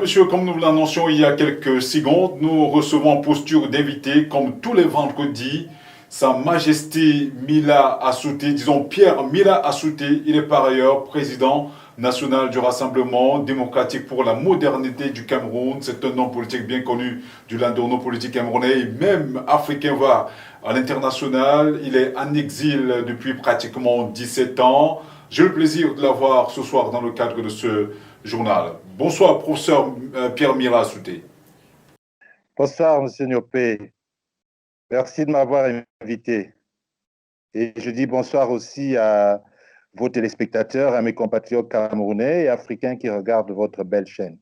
monsieur, comme nous l'annoncions il y a quelques secondes, nous recevons en posture d'invité, comme tous les vendredis, Sa Majesté Mila Assouté, disons Pierre Mila Assouté. Il est par ailleurs président national du Rassemblement démocratique pour la modernité du Cameroun. C'est un homme politique bien connu du landerneau politique camerounais et même africain, va à l'international. Il est en exil depuis pratiquement 17 ans. J'ai le plaisir de l'avoir ce soir dans le cadre de ce journal. Bonsoir, professeur Pierre Mila Assouté. Bonsoir, monsieur Niopé. Merci de m'avoir invité. Et je dis bonsoir aussi à vos téléspectateurs, à mes compatriotes camerounais et africains qui regardent votre belle chaîne.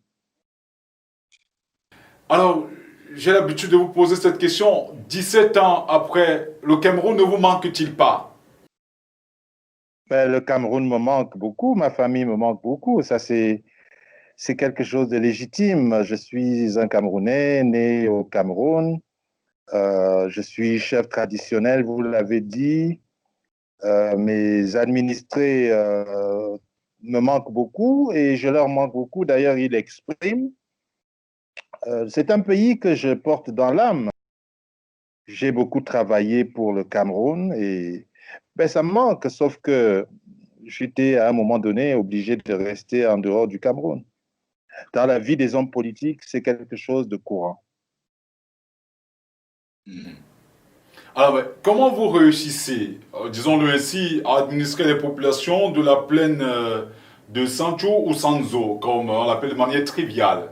Alors, j'ai l'habitude de vous poser cette question. 17 ans après, le Cameroun ne vous manque-t-il pas? Le Cameroun me manque beaucoup, ma famille me manque beaucoup. Ça, c'est quelque chose de légitime. Je suis un Camerounais né au Cameroun. Je suis chef traditionnel, vous l'avez dit. Mes administrés me manquent beaucoup et je leur manque beaucoup. D'ailleurs, ils l'expriment. C'est un pays que je porte dans l'âme. J'ai beaucoup travaillé pour le Cameroun et ça me manque, sauf que j'étais à un moment donné obligé de rester en dehors du Cameroun. Dans la vie des hommes politiques, c'est quelque chose de courant. Alors, comment vous réussissez, disons-le ainsi, à administrer les populations de la plaine de Sancho ou Sanzo, comme on l'appelle de manière triviale,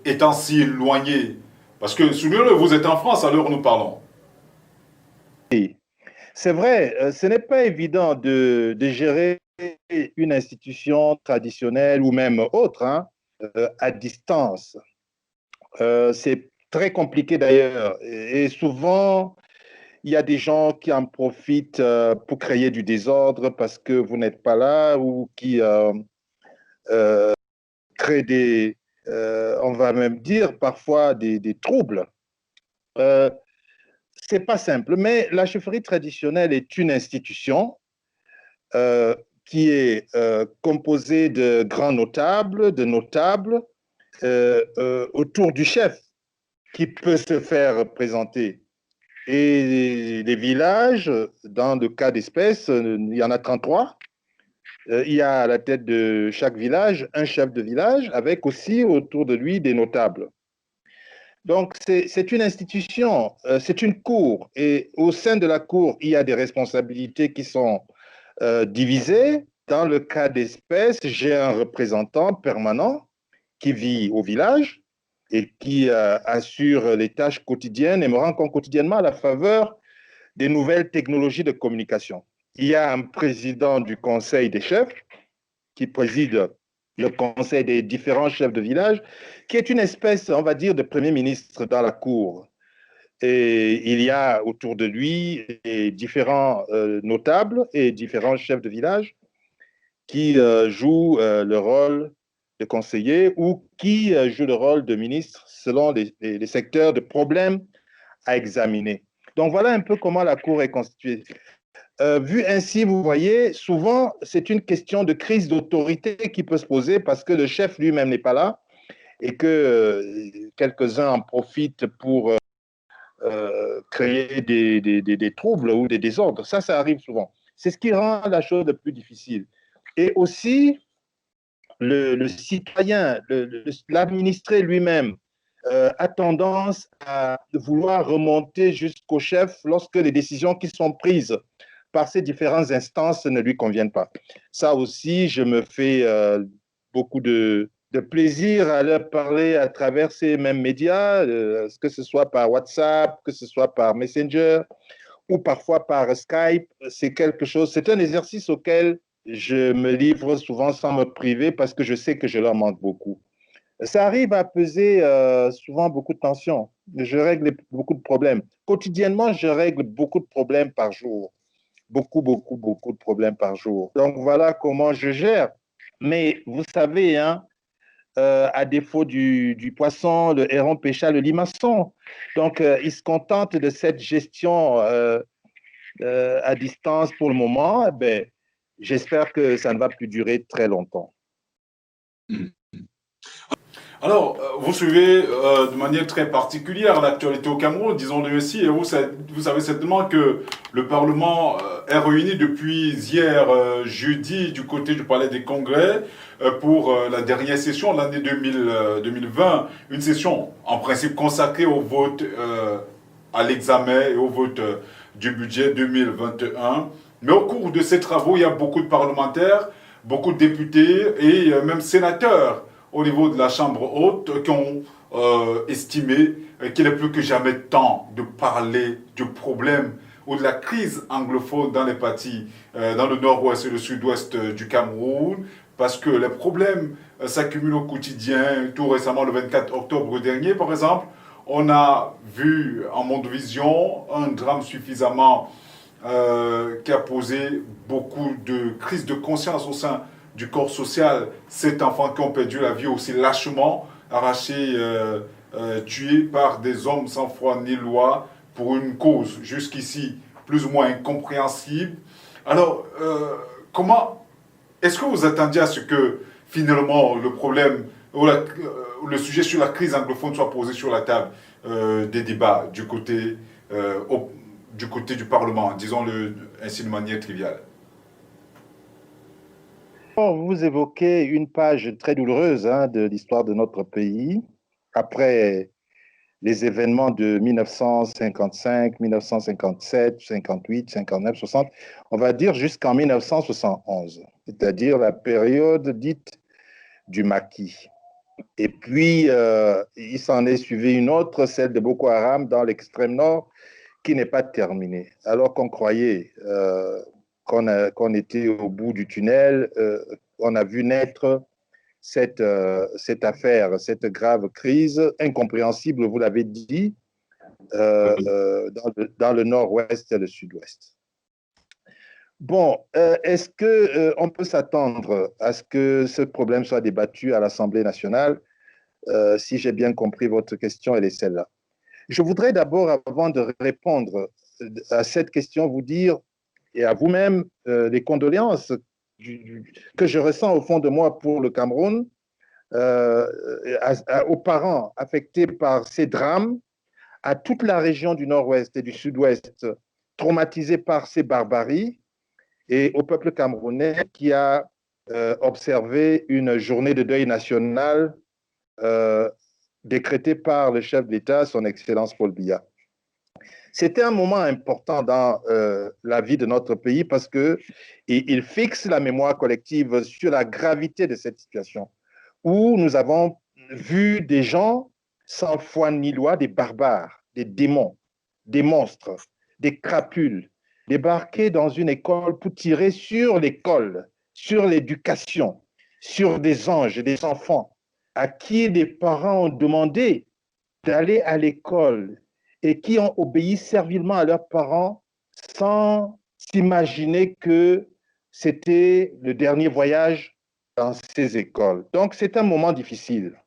étant si éloigné? Parce que, souvenez-le, vous êtes en France à l'heure où nous parlons. C'est vrai, ce n'est pas évident de gérer une institution traditionnelle ou même autre à distance. C'est très compliqué d'ailleurs. Et souvent, il y a des gens qui en profitent pour créer du désordre parce que vous n'êtes pas là ou qui créent on va même dire parfois des troubles. C'est pas simple, mais la chefferie traditionnelle est une institution qui est composée de grands notables, de notables autour du chef qui peut se faire représenter. Et les villages, dans le cas d'espèce, il y en a 33. Il y a à la tête de chaque village un chef de village avec aussi autour de lui des notables. Donc, c'est une institution, c'est une cour. Et au sein de la cour, il y a des responsabilités qui sont divisées. Dans le cas d'espèce, j'ai un représentant permanent qui vit au village et qui assure les tâches quotidiennes et me rend compte quotidiennement à la faveur des nouvelles technologies de communication. Il y a un président du conseil des chefs qui préside le conseil des différents chefs de village, qui est une espèce, on va dire, de premier ministre dans la cour. Et il y a autour de lui différents notables et différents chefs de village qui jouent le rôle de conseiller ou qui jouent le rôle de ministre selon les secteurs de problèmes à examiner. Donc voilà un peu comment la Cour est constituée. Vu ainsi, vous voyez, souvent, c'est une question de crise d'autorité qui peut se poser parce que le chef lui-même n'est pas là et que quelques-uns en profitent pour créer des troubles ou des désordres. Ça arrive souvent. C'est ce qui rend la chose la plus difficile. Et aussi, le citoyen, l'administré lui-même, a tendance à vouloir remonter jusqu'au chef lorsque les décisions qui sont prises par ces différentes instances ne lui conviennent pas. Ça aussi, je me fais beaucoup de plaisir à leur parler à travers ces mêmes médias, que ce soit par WhatsApp, que ce soit par Messenger ou parfois par Skype. C'est quelque chose, c'est un exercice auquel je me livre souvent sans me priver parce que je sais que je leur manque beaucoup. Ça arrive à peser souvent beaucoup de tensions. Je règle beaucoup de problèmes. Quotidiennement, je règle beaucoup de problèmes par jour. Beaucoup, beaucoup, beaucoup de problèmes par jour. Donc, voilà comment je gère. Mais vous savez, à défaut du poisson, le héron pêcha le limaçon. Donc, il se contente de cette gestion à distance pour le moment. J'espère que ça ne va plus durer très longtemps. Alors, vous suivez de manière très particulière l'actualité au Cameroun, disons-le ainsi, et vous savez certainement que le Parlement est réuni depuis hier jeudi du côté du Palais des Congrès pour la dernière session de l'année 2020, une session en principe consacrée au vote, à l'examen et au vote du budget 2021. Mais au cours de ces travaux, il y a beaucoup de parlementaires, beaucoup de députés et même sénateurs au niveau de la Chambre haute qui ont estimé qu'il est plus que jamais temps de parler du problème ou de la crise anglophone dans les parties, dans le nord-ouest et le sud-ouest du Cameroun, parce que les problèmes s'accumulent au quotidien. Tout récemment, le 24 octobre dernier, par exemple, on a vu en Monde Vision un drame suffisamment qui a posé beaucoup de crises de conscience au sein du corps social. Sept enfants qui ont perdu la vie aussi lâchement, arrachés, tués par des hommes sans foi ni loi pour une cause jusqu'ici plus ou moins incompréhensible. Alors, comment est-ce que vous attendiez à ce que finalement le problème ou le sujet sur la crise anglophone soit posé sur la table des débats du côté du Parlement, disons-le ainsi de manière triviale? Vous évoquez une page très douloureuse hein, de l'histoire de notre pays. Après les événements de 1955, 1957, 58, 59, 60, on va dire jusqu'en 1971, c'est-à-dire la période dite du maquis. Et puis, il s'en est suivi une autre, celle de Boko Haram dans l'extrême nord, qui n'est pas terminée. Alors qu'on croyait qu'on était au bout du tunnel, on a vu naître cette affaire, cette grave crise incompréhensible, vous l'avez dit, dans le nord-ouest et le sud-ouest. Bon, est-ce qu'on peut s'attendre à ce que ce problème soit débattu à l'Assemblée nationale? Si j'ai bien compris votre question, elle est celle-là. Je voudrais d'abord, avant de répondre à cette question, vous dire, et à vous-même, les condoléances que je ressens au fond de moi pour le Cameroun, aux parents affectés par ces drames, à toute la région du nord-ouest et du sud-ouest traumatisée par ces barbaries, et au peuple camerounais qui a observé une journée de deuil national euh, décrétée par le chef d'État, son Excellence Paul Biya. C'était un moment important dans la vie de notre pays parce qu'il fixe la mémoire collective sur la gravité de cette situation où nous avons vu des gens sans foi ni loi, des barbares, des démons, des monstres, des crapules, débarquer dans une école pour tirer sur l'école, sur l'éducation, sur des anges et des enfants à qui des parents ont demandé d'aller à l'école et qui ont obéi servilement à leurs parents sans s'imaginer que c'était le dernier voyage dans ces écoles. Donc, c'est un moment difficile.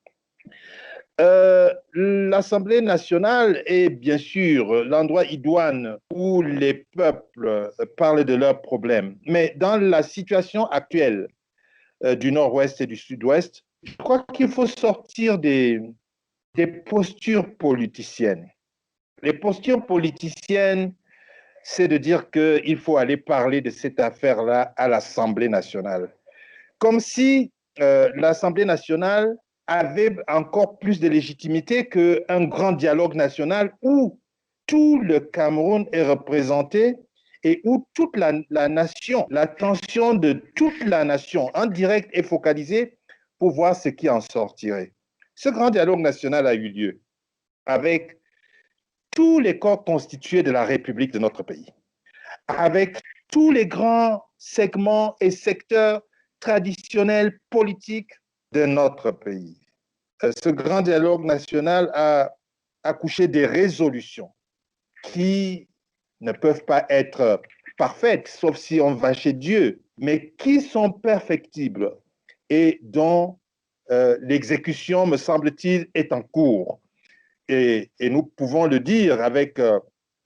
L'Assemblée nationale est bien sûr l'endroit idoine où les peuples parlent de leurs problèmes. Mais dans la situation actuelle du Nord-Ouest et du Sud-Ouest, je crois qu'il faut sortir des postures politiciennes. Les postures politiciennes, c'est de dire qu'il faut aller parler de cette affaire-là à l'Assemblée nationale. Comme si l'Assemblée nationale avait encore plus de légitimité qu'un grand dialogue national où tout le Cameroun est représenté et où toute la nation, l'attention de toute la nation en direct est focalisée pour voir ce qui en sortirait. Ce grand dialogue national a eu lieu avec tous les corps constitués de la République de notre pays, avec tous les grands segments et secteurs traditionnels politiques de notre pays. Ce grand dialogue national a accouché des résolutions qui ne peuvent pas être parfaites, sauf si on va chez Dieu, mais qui sont perfectibles et dont l'exécution, me semble-t-il, est en cours. Et nous pouvons le dire avec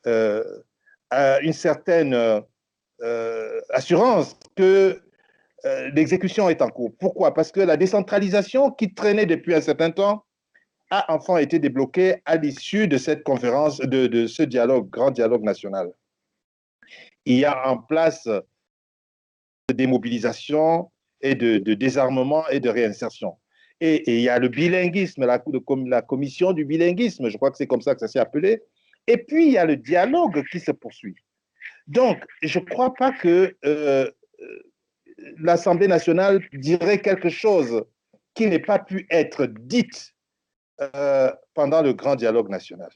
une certaine assurance que l'exécution est en cours. Pourquoi? Parce que la décentralisation qui traînait depuis un certain temps a enfin été débloquée à l'issue de cette conférence, de ce dialogue, grand dialogue national. Il y a en place de démobilisation et de désarmement et de réinsertion. Et il y a le bilinguisme, la commission du bilinguisme, je crois que c'est comme ça que ça s'est appelé. Et puis, il y a le dialogue qui se poursuit. Donc, je ne crois pas que l'Assemblée nationale dirait quelque chose qui n'ait pas pu être dite pendant le grand dialogue national.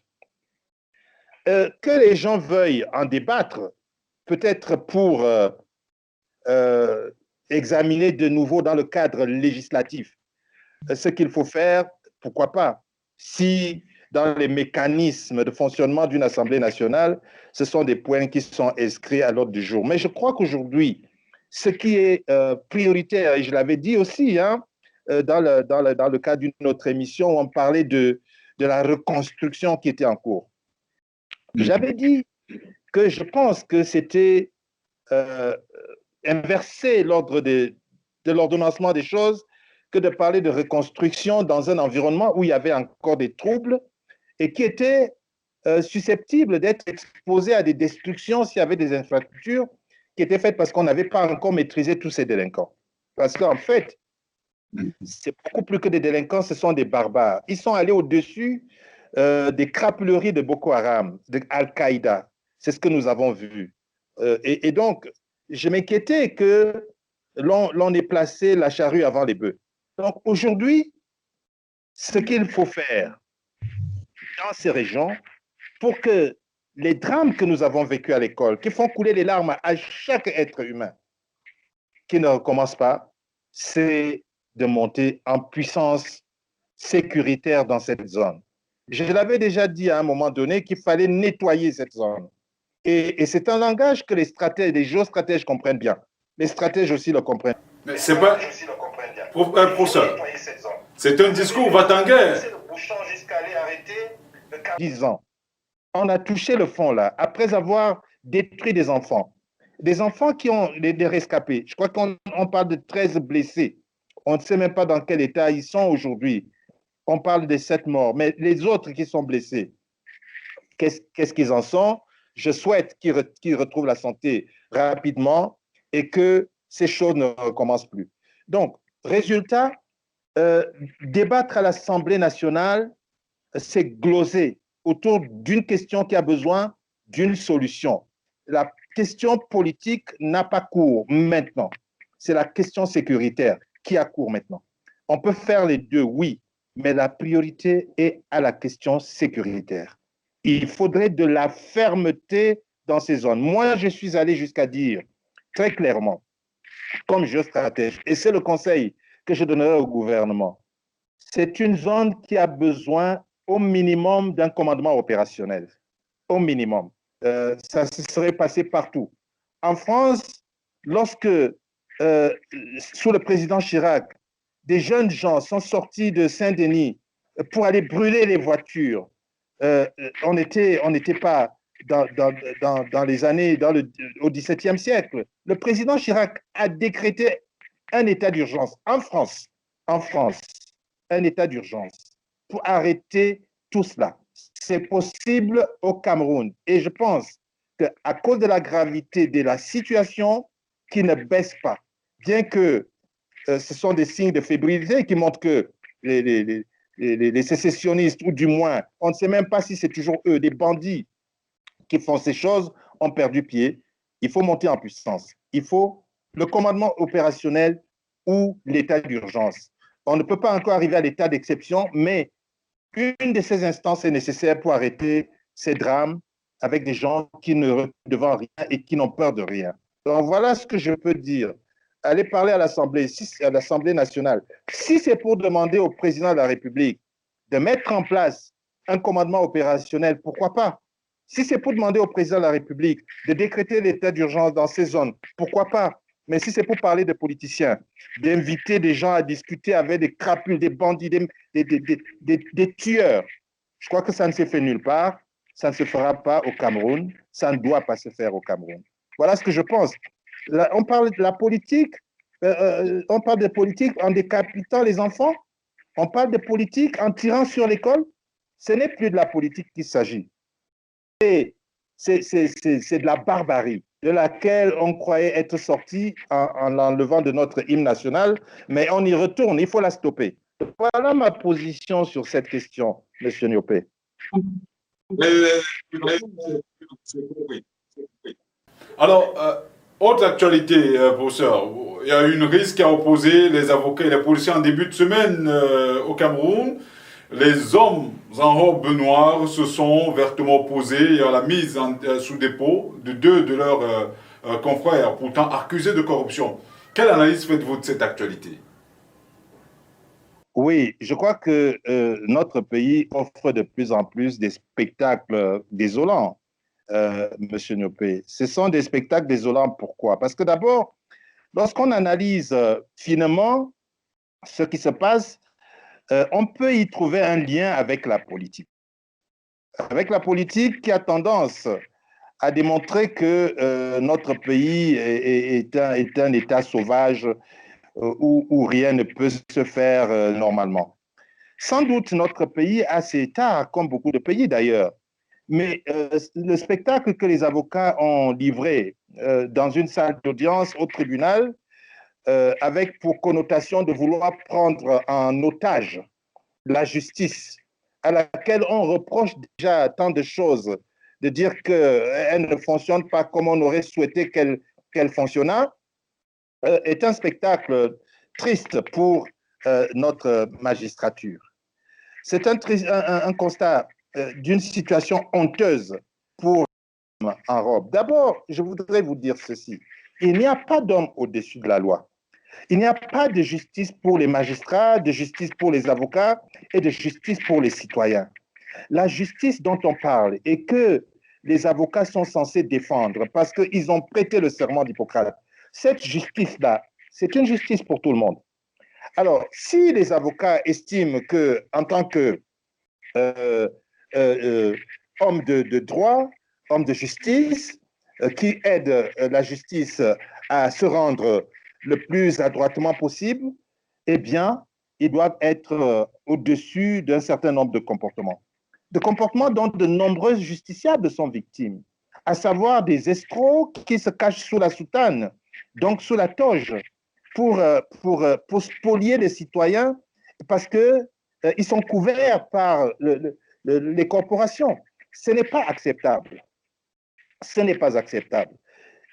Que les gens veuillent en débattre, peut-être pour examiner de nouveau dans le cadre législatif ce qu'il faut faire, pourquoi pas. Si dans les mécanismes de fonctionnement d'une Assemblée nationale, ce sont des points qui sont inscrits à l'ordre du jour. Mais je crois qu'aujourd'hui, ce qui est prioritaire, et je l'avais dit aussi hein, dans le cadre d'une autre émission où on parlait de la reconstruction qui était en cours. J'avais dit que je pense que c'était inverser l'ordre de l'ordonnancement des choses que de parler de reconstruction dans un environnement où il y avait encore des troubles et qui était susceptible d'être exposé à des destructions s'il y avait des infrastructures qui étaient faites parce qu'on n'avait pas encore maîtrisé tous ces délinquants. Parce qu'en fait, c'est beaucoup plus que des délinquants, ce sont des barbares. Ils sont allés au-dessus des crapuleries de Boko Haram, de Al-Qaïda. C'est ce que nous avons vu. Et donc, je m'inquiétais que l'on ait placé la charrue avant les bœufs. Donc, aujourd'hui, ce qu'il faut faire dans ces régions pour que les drames que nous avons vécus à l'école, qui font couler les larmes à chaque être humain, qui ne recommencent pas, c'est de monter en puissance sécuritaire dans cette zone. Je l'avais déjà dit à un moment donné qu'il fallait nettoyer cette zone. Et c'est un langage que les stratèges, les géostratèges comprennent bien. Les stratèges aussi le comprennent. Mais c'est pas. Professeur, c'est un discours va-t-en-guerre. 10 ans. On a touché le fond là, après avoir détruit des enfants qui ont des rescapés. Je crois qu'on parle de 13 blessés. On ne sait même pas dans quel état ils sont aujourd'hui. On parle de 7 morts, mais les autres qui sont blessés, qu'est-ce qu'ils en sont? Je souhaite qu'ils retrouvent la santé rapidement et que ces choses ne recommencent plus. Donc, résultat, débattre à l'Assemblée nationale, c'est gloser autour d'une question qui a besoin d'une solution. La question politique n'a pas cours maintenant. C'est la question sécuritaire qui a cours maintenant. On peut faire les deux, oui, mais la priorité est à la question sécuritaire. Il faudrait de la fermeté dans ces zones. Moi, je suis allé jusqu'à dire très clairement, comme géostratège, et c'est le conseil que je donnerai au gouvernement, c'est une zone qui a besoin au minimum d'un commandement opérationnel. Au minimum. Ça se serait passé partout. En France, lorsque, sous le président Chirac, des jeunes gens sont sortis de Saint-Denis pour aller brûler les voitures, on n'était pas dans les années, au XVIIe siècle. Le président Chirac a décrété un état d'urgence en France, un état d'urgence pour arrêter tout cela. C'est possible au Cameroun. Et je pense qu'à cause de la gravité de la situation qui ne baisse pas, bien que ce sont des signes de fébrilité qui montrent que les sécessionnistes, ou du moins, on ne sait même pas si c'est toujours eux, des bandits qui font ces choses, ont perdu pied. Il faut monter en puissance. Il faut le commandement opérationnel ou l'état d'urgence. On ne peut pas encore arriver à l'état d'exception, mais une de ces instances est nécessaire pour arrêter ces drames avec des gens qui ne reculent devant rien et qui n'ont peur de rien. Donc voilà ce que je peux dire. Allez parler à l'Assemblée nationale. Si c'est pour demander au président de la République de mettre en place un commandement opérationnel, pourquoi pas? Si c'est pour demander au président de la République de décréter l'état d'urgence dans ces zones, pourquoi pas? Mais si c'est pour parler de politiciens, d'inviter des gens à discuter avec des crapules, des bandits, des tueurs, je crois que ça ne s'est fait nulle part, ça ne se fera pas au Cameroun, ça ne doit pas se faire au Cameroun. Voilà ce que je pense. Là, on parle de la politique, On parle de politique en décapitant les enfants. On parle de politique en tirant sur l'école. Ce n'est plus de la politique qu'il s'agit. C'est de la barbarie de laquelle on croyait être sorti en l'enlevant de notre hymne national, mais on y retourne, il faut la stopper. Voilà ma position sur cette question, M. Niopé. Alors, autre actualité, professeur. Il y a une risque qui a opposé les avocats et les policiers en début de semaine au Cameroun. Les hommes en robe noire se sont vertement opposés à la mise sous dépôt de deux de leurs confrères, pourtant accusés de corruption. Quelle analyse faites-vous de cette actualité? Oui, je crois que notre pays offre de plus en plus des spectacles désolants, Monsieur Niopé. Ce sont des spectacles désolants. Pourquoi? Parce que d'abord, lorsqu'on analyse finement ce qui se passe, on peut y trouver un lien avec la politique. Avec la politique qui a tendance à démontrer que notre pays est un État sauvage où rien ne peut se faire normalement. Sans doute, notre pays a ses tares, comme beaucoup de pays d'ailleurs, mais le spectacle que les avocats ont livré dans une salle d'audience au tribunal, avec pour connotation de vouloir prendre en otage la justice, à laquelle on reproche déjà tant de choses, de dire qu'elle ne fonctionne pas comme on aurait souhaité qu'elle fonctionnât, est un spectacle triste pour notre magistrature. C'est un constat d'une situation honteuse pour en robe. D'abord, je voudrais vous dire ceci. Il n'y a pas d'homme au-dessus de la loi. Il n'y a pas de justice pour les magistrats, de justice pour les avocats et de justice pour les citoyens. La justice dont on parle et que les avocats sont censés défendre parce qu'ils ont prêté le serment d'Hippocrate, cette justice-là, c'est une justice pour tout le monde. Alors, si les avocats estiment que, en tant que euh, homme de droit, homme de justice, qui aide la justice à se rendre le plus adroitement possible, eh bien, ils doivent être au-dessus d'un certain nombre de comportements dont de nombreux justiciables sont victimes, à savoir des escrocs qui se cachent sous la soutane, donc sous la toge, pour spolier les citoyens parce que ils sont couverts par les corporations. Ce n'est pas acceptable. Ce n'est pas acceptable.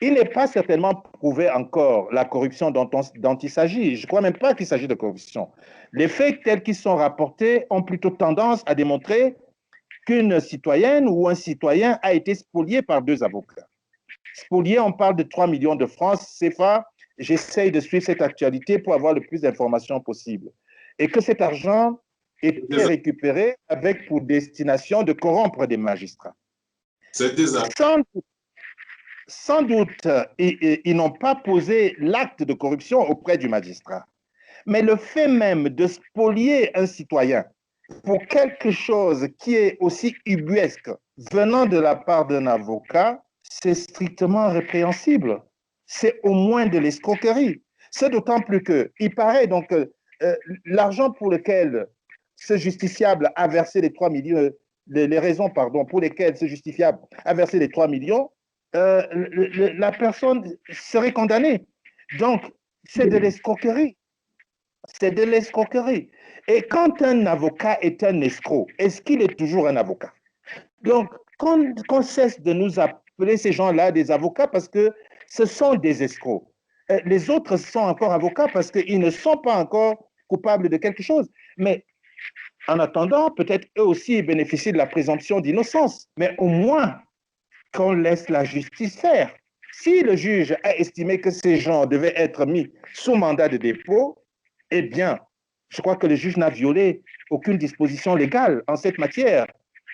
Il n'est pas certainement prouvé encore la corruption dont il s'agit. Je ne crois même pas qu'il s'agit de corruption. Les faits tels qu'ils sont rapportés ont plutôt tendance à démontrer qu'une citoyenne ou un citoyen a été spolié par deux avocats. Spolié, on parle de 3 millions de francs CFA. J'essaye de suivre cette actualité pour avoir le plus d'informations possible. Et que cet argent était récupéré avec pour destination de corrompre des magistrats. C'est désolé. Sans doute, ils n'ont pas posé l'acte de corruption auprès du magistrat. Mais le fait même de spolier un citoyen pour quelque chose qui est aussi ubuesque venant de la part d'un avocat, c'est strictement répréhensible. C'est au moins de l'escroquerie. C'est d'autant plus qu'il paraît donc l'argent pour lequel ce justiciable a versé les 3 millions, les raisons pardon, pour lesquelles ce justiciable a versé les 3 millions, la personne serait condamnée. Donc, c'est de l'escroquerie. C'est de l'escroquerie. Et quand un avocat est un escroc, est-ce qu'il est toujours un avocat? Donc, qu'on cesse de nous appeler ces gens-là des avocats parce que ce sont des escrocs. Les autres sont encore avocats parce qu'ils ne sont pas encore coupables de quelque chose. Mais en attendant, peut-être eux aussi bénéficient de la présomption d'innocence. Mais au moins, qu'on laisse la justice faire. Si le juge a estimé que ces gens devaient être mis sous mandat de dépôt, eh bien, je crois que le juge n'a violé aucune disposition légale en cette matière.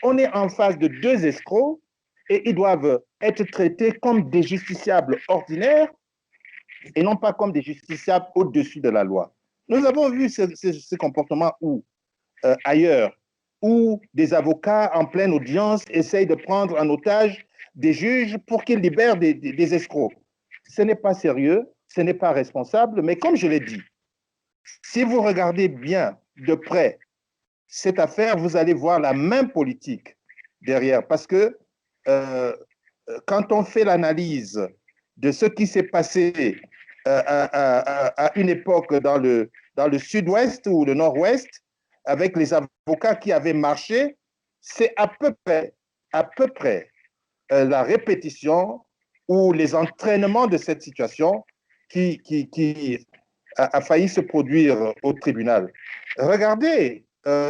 On est en face de deux escrocs et ils doivent être traités comme des justiciables ordinaires et non pas comme des justiciables au-dessus de la loi. Nous avons vu ce comportement ailleurs, où des avocats en pleine audience essayent de prendre en otage des juges pour qu'ils libèrent des escrocs. Ce n'est pas sérieux ce n'est pas responsable. Mais comme je l'ai dit, si vous regardez bien de près cette affaire, vous allez voir la même politique derrière. Parce que quand on fait l'analyse de ce qui s'est passé à une époque dans le sud-ouest ou le nord-ouest, avec les avocats qui avaient marché, c'est à peu près la répétition ou les entraînements de cette situation qui a failli se produire au tribunal. Regardez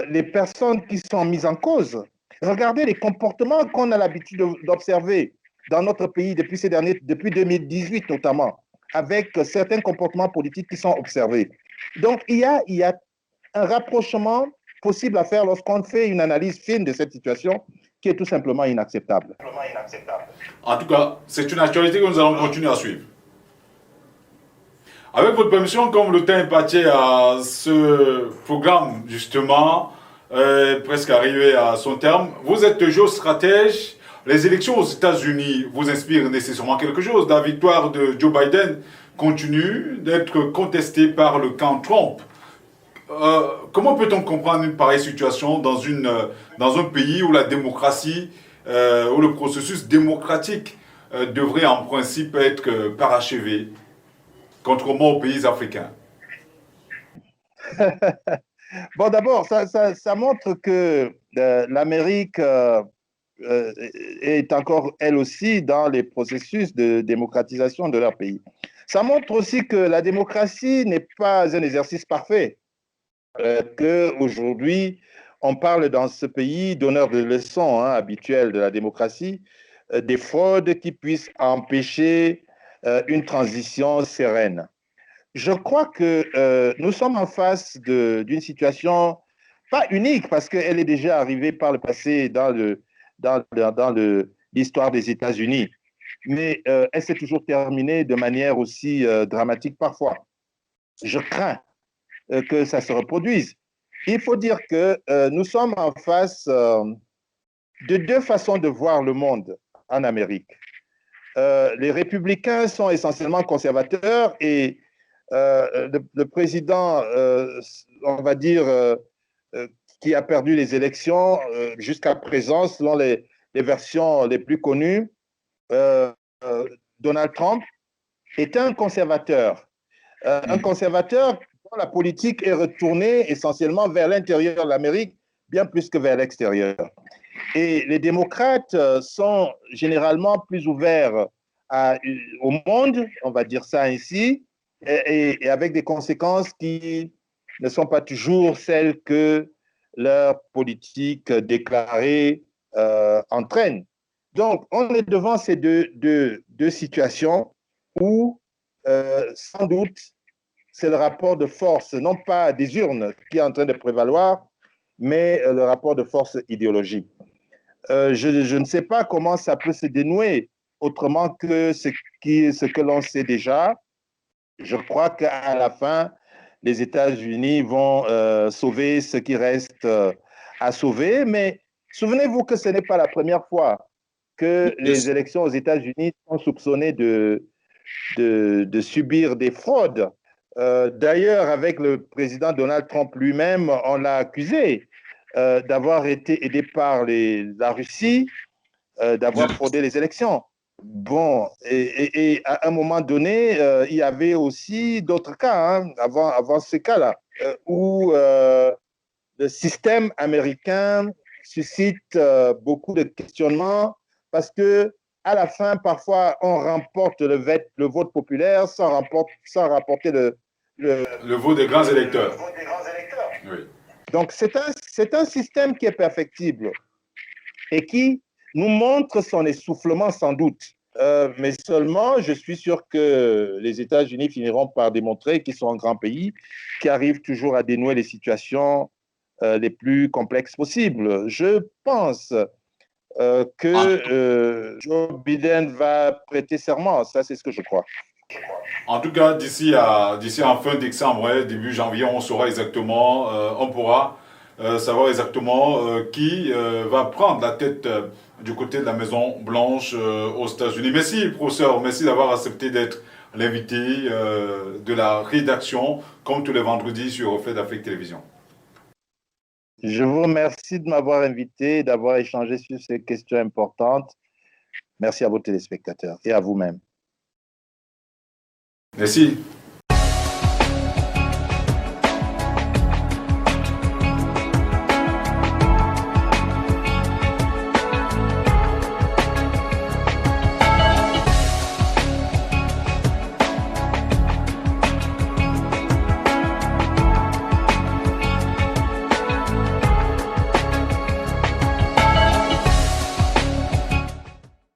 les personnes qui sont mises en cause. Regardez les comportements qu'on a l'habitude d'observer dans notre pays depuis 2018 notamment, avec certains comportements politiques qui sont observés. Donc, il y a un rapprochement possible à faire lorsqu'on fait une analyse fine de cette situation qui est tout simplement inacceptable. En tout cas, c'est une actualité que nous allons continuer à suivre. Avec votre permission, comme le temps est parti à ce programme, justement, presque arrivé à son terme, vous êtes géostratège. Les élections aux États-Unis vous inspirent nécessairement quelque chose. La victoire de Joe Biden continue d'être contestée par le camp Trump. Comment peut-on comprendre une pareille situation dans un pays où la démocratie, où le processus démocratique devrait en principe être parachevé, contrairement aux pays africains? Bon, d'abord, ça montre que l'Amérique est encore, elle aussi, dans les processus de démocratisation de leur pays. Ça montre aussi que la démocratie n'est pas un exercice parfait, qu'aujourd'hui, on parle dans ce pays donneur de leçons habituelles de la démocratie, des fraudes qui puissent empêcher une transition sereine. Je crois que nous sommes en face d'une situation pas unique, parce qu'elle est déjà arrivée par le passé dans l'histoire des États-Unis, mais elle s'est toujours terminée de manière aussi dramatique parfois. Je crains que ça se reproduise. Il faut dire que nous sommes en face de deux façons de voir le monde en Amérique. Les républicains sont essentiellement conservateurs et le président, on va dire, qui a perdu les élections jusqu'à présent, selon les versions les plus connues, Donald Trump, est un conservateur. Un conservateur dont la politique est retournée essentiellement vers l'intérieur de l'Amérique, bien plus que vers l'extérieur. Et les démocrates sont généralement plus ouverts au monde, on va dire ça ainsi, et avec des conséquences qui ne sont pas toujours celles que leur politique déclarée entraîne. Donc, on est devant ces deux situations où, sans doute, c'est le rapport de force, non pas des urnes qui est en train de prévaloir, mais le rapport de force idéologique. Je ne sais pas comment ça peut se dénouer autrement que ce que l'on sait déjà. Je crois qu'à la fin, les États-Unis vont sauver ce qui reste à sauver, mais souvenez-vous que ce n'est pas la première fois que les élections aux États-Unis sont soupçonnées de subir des fraudes. D'ailleurs, avec le président Donald Trump lui-même, on l'a accusé d'avoir été aidé par la Russie, d'avoir fraudé les élections. Bon, et à un moment donné, il y avait aussi d'autres cas, avant ces cas-là, où le système américain suscite beaucoup de questionnements parce que à la fin, parfois, on remporte le vote populaire sans rapporter le vote des grands électeurs. Oui. Donc, c'est un système qui est perfectible et qui nous montre son essoufflement sans doute. Mais seulement, je suis sûr que les États-Unis finiront par démontrer qu'ils sont un grand pays, qui arrive toujours à dénouer les situations les plus complexes possibles. Je pense que Joe Biden va prêter serment. Ça, c'est ce que je crois. En tout cas, d'ici en fin décembre, début janvier, on saura exactement, on pourra savoir exactement qui va prendre la tête du côté de la Maison Blanche aux États-Unis. Merci, professeur, merci d'avoir accepté d'être l'invité de la rédaction, comme tous les vendredis sur Reflet d'Afrique Télévision. Je vous remercie de m'avoir invité, d'avoir échangé sur ces questions importantes. Merci à vos téléspectateurs et à vous-même. Merci.